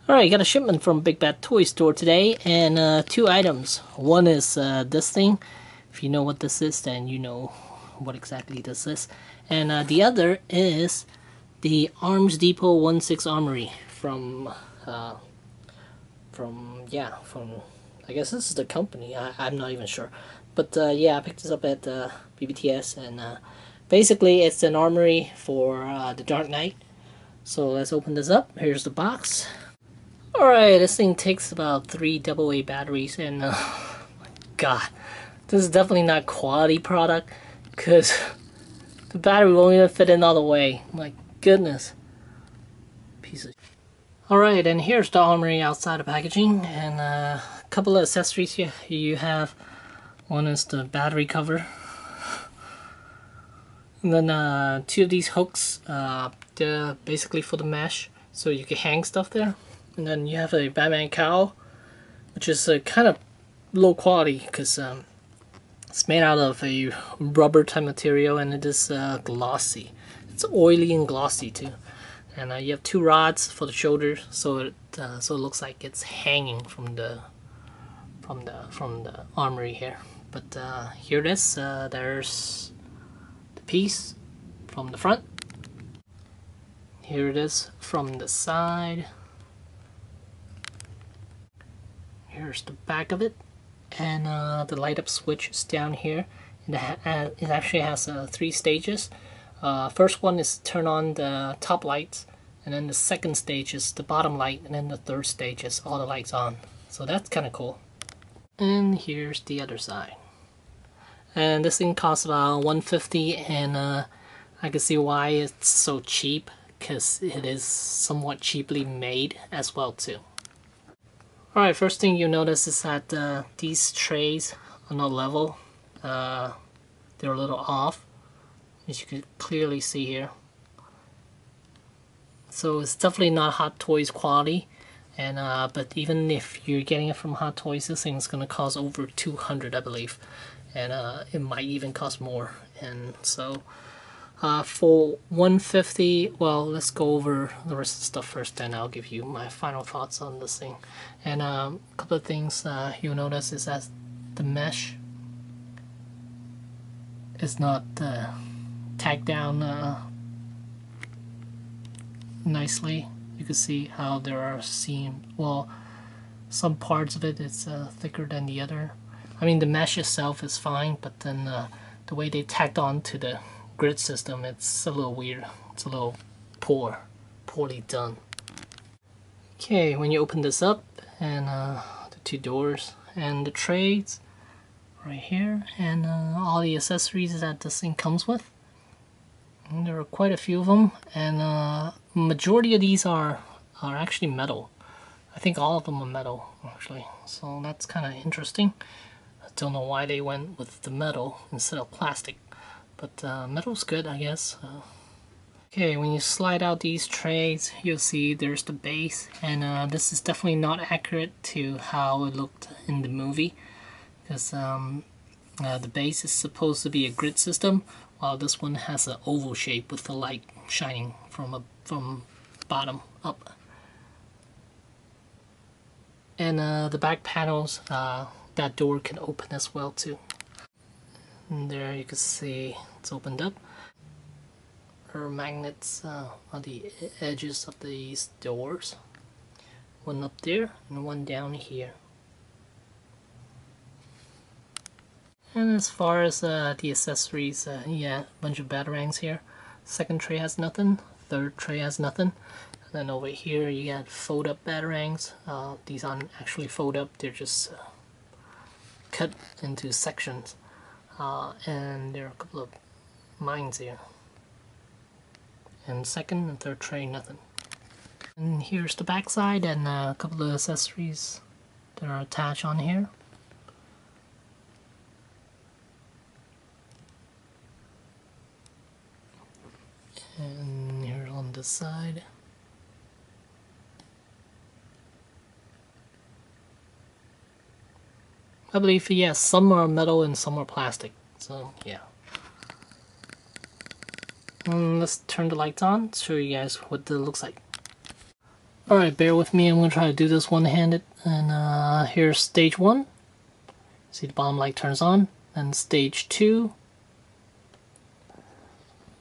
Alright, got a shipment from Big Bad Toy Store today, and two items. One is this thing. If you know what this is, then you know what exactly this is. And the other is the Arms Depot 1/6 Armory from I guess this is the company. I'm not even sure. But yeah, I picked this up at BBTS, and basically it's an armory for the Dark Knight. So let's open this up. Here's the box. Alright, this thing takes about 3 AA batteries, and oh my god, this is definitely not quality product, because the battery won't even fit in all the way. My goodness. Piece of... Alright, and here's the armory outside of packaging, and a couple of accessories here. You have, one is the battery cover, and then two of these hooks, they're basically for the mesh, so you can hang stuff there. And then you have a Batman cowl, which is kind of low quality because it's made out of a rubber type material, and it is glossy. It's oily and glossy too. And you have two rods for the shoulders, so it looks like it's hanging from the armory here. But here it is. There's the piece from the front. Here it is from the side. Here's the back of it, and the light up switch is down here, and it actually has 3 stages. First one is turn on the top lights, and then the second stage is the bottom light, and then the third stage is all the lights on. So that's kind of cool. And here's the other side. And this thing costs about $150, and I can see why it's so cheap, because it is somewhat cheaply made as well too. Alright, first thing you notice is that these trays are not level. They're a little off, as you can clearly see here. So it's definitely not Hot Toys quality, and but even if you're getting it from Hot Toys, this thing's gonna cost over $200, I believe, and it might even cost more. And so for $150, well, let's go over the rest of the stuff first, then I'll give you my final thoughts on this thing. And a couple of things you'll notice is that the mesh is not tagged down nicely. You can see how there are seams. Well, some parts of it is thicker than the other. I mean, the mesh itself is fine, but then the way they tacked on to the grid system, it's a little weird. It's a little poorly done. Okay, when you open this up, and the 2 doors and the trays right here, and all the accessories that this thing comes with, and there are quite a few of them, and majority of these are actually metal. I think all of them are metal actually, so that's kind of interesting. I don't know why they went with the metal instead of plastic. But metal's good, I guess. Okay, when you slide out these trays, you'll see there's the base, and this is definitely not accurate to how it looked in the movie, because the base is supposed to be a grid system, while this one has an oval shape with the light shining from bottom up. And the back panels, that door can open as well too. And there you can see it's opened up. There are magnets on the edges of these doors. One up there and one down here. And as far as the accessories, yeah, a bunch of batarangs here. Second tray has nothing. Third tray has nothing. And then over here you got fold up batarangs. These aren't actually fold up, they're just cut into sections. And there are a couple of mines here. And second and third tray, nothing. And here's the back side, and a couple of accessories that are attached on here. And here on this side. I believe, yes, some are metal and some are plastic, so yeah. Let's turn the lights on, show you guys what it looks like. Alright, bear with me, I'm going to try to do this one-handed. And here's stage 1. See the bottom light turns on. Then stage 2.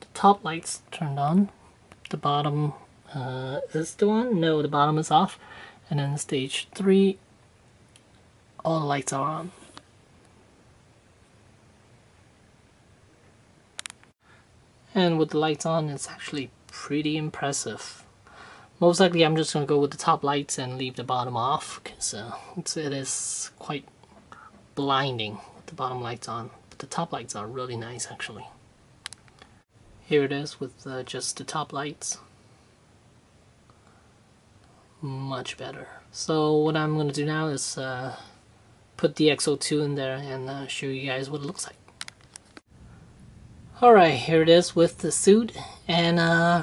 The top light's turned on. The bottom is still on? No, the bottom is off. And then stage 3, all the lights are on. And with the lights on, it's actually pretty impressive. Most likely I'm just going to go with the top lights and leave the bottom off, because it is quite blinding with the bottom lights on. But the top lights are really nice actually. Here it is with just the top lights. Much better. So what I'm going to do now is put the XO2 in there and show you guys what it looks like. Alright, here it is with the suit, and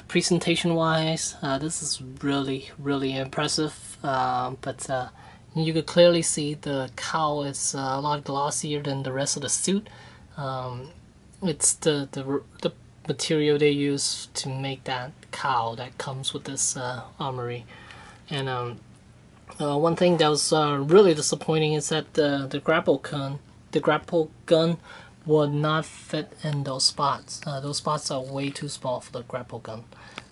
presentation wise, this is really impressive, but you could clearly see the cowl is a lot glossier than the rest of the suit. It's the material they use to make that cowl that comes with this Armory. And one thing that was really disappointing is that the grapple gun would not fit in those spots. Those spots are way too small for the grapple gun.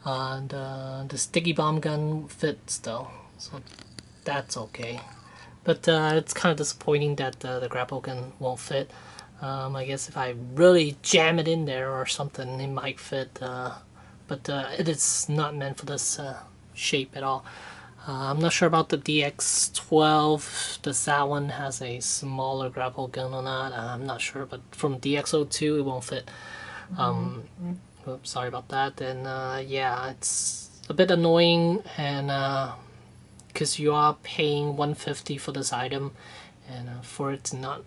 The sticky bomb gun fits though, so that's okay. But it's kind of disappointing that the grapple gun won't fit. I guess if I really jam it in there or something, it might fit. But it is not meant for this shape at all. I'm not sure about the DX12. Does that one has a smaller grapple gun or not? I'm not sure, but from DX02 it won't fit. Oops, sorry about that. And yeah, it's a bit annoying, and because you are paying $150 for this item, and for it to not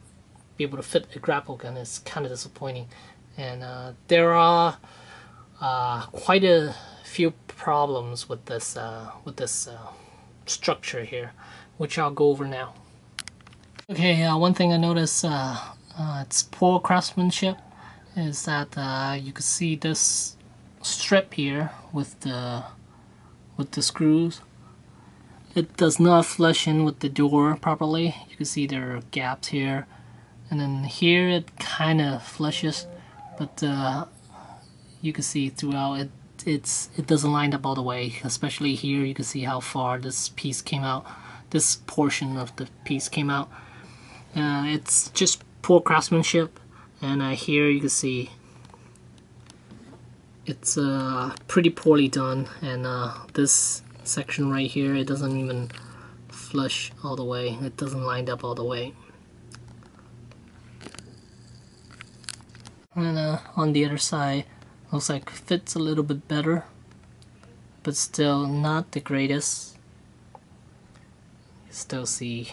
be able to fit a grapple gun is kind of disappointing. And there are quite a few problems with this structure here, which I'll go over now. Okay, one thing I noticed, it's poor craftsmanship, is that you can see this strip here with the screws. It does not flush in with the door properly. You can see there are gaps here, and then here it kind of flushes, but you can see throughout it doesn't line up all the way. Especially here, you can see how far this piece came out. This portion of the piece came out. It's just poor craftsmanship, and here you can see it's pretty poorly done. And this section right here, it doesn't even flush all the way. It doesn't line up all the way. And on the other side, looks like fits a little bit better, but still not the greatest. You still see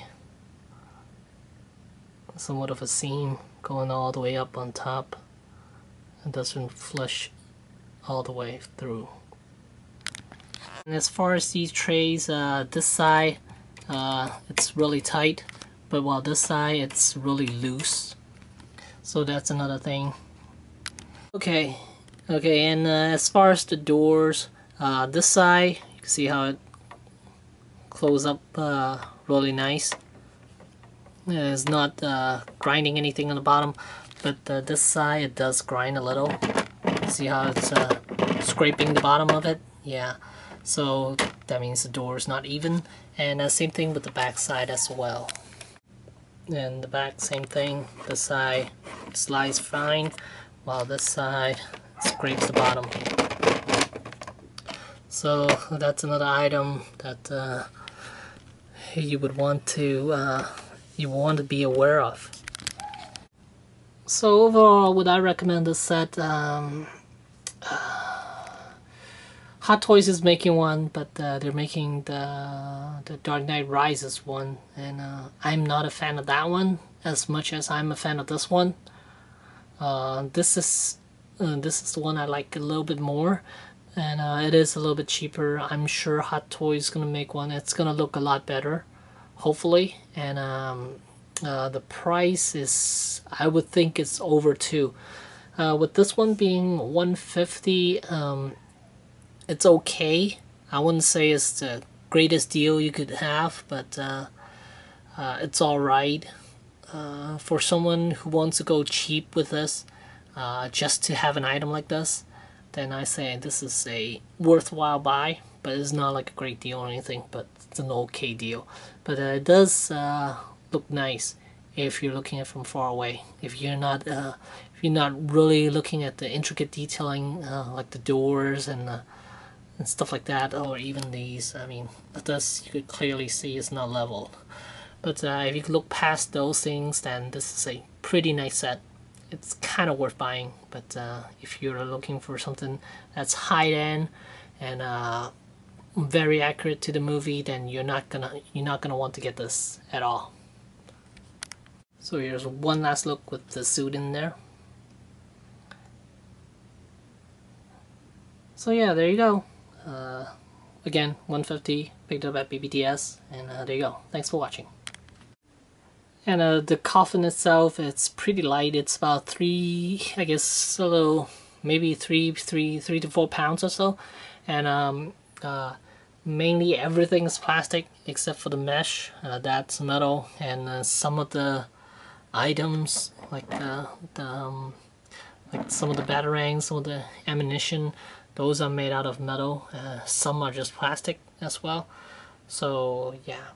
somewhat of a seam going all the way up on top. It doesn't flush all the way through. And as far as these trays, this side it's really tight, but while this side it's really loose. So that's another thing. Okay, and as far as the doors, this side, you can see how it closes up really nice. It's not grinding anything on the bottom, but this side it does grind a little. See how it's scraping the bottom of it? Yeah, so that means the door is not even. And same thing with the back side as well. And the back, same thing. This side slides fine, while this side scrapes the bottom. So that's another item that you would want to be aware of. So overall, would I recommend this set? Hot Toys is making one, but they're making the Dark Knight Rises one, and I'm not a fan of that one as much as I'm a fan of this one. This is the one I like a little bit more, and it is a little bit cheaper. I'm sure Hot Toys is gonna make one. It's gonna look a lot better, hopefully, and the price is, I would think it's over too. With this one being $150, it's okay. I wouldn't say it's the greatest deal you could have, but it's alright. For someone who wants to go cheap with this, just to have an item like this, then I say this is a worthwhile buy, but it's not like a great deal or anything, but it's an okay deal. But it does look nice if you're looking at it from far away. If you're not really looking at the intricate detailing, like the doors and stuff like that, or even these, I mean, this you could clearly see is not leveled. But if you look past those things, then this is a pretty nice set. It's kind of worth buying, but if you're looking for something that's high-end and very accurate to the movie, then you're not gonna want to get this at all. So here's one last look with the suit in there. So yeah, there you go. Again, 150 picked up at BBTS, and there you go. Thanks for watching. And the coffin itself, it's pretty light. It's about 3, I guess, a little, maybe 3 to 4 pounds or so. And mainly everything is plastic except for the mesh. That's metal, and some of the items, like like some of the batarangs, some of the ammunition, those are made out of metal. Some are just plastic as well. So yeah.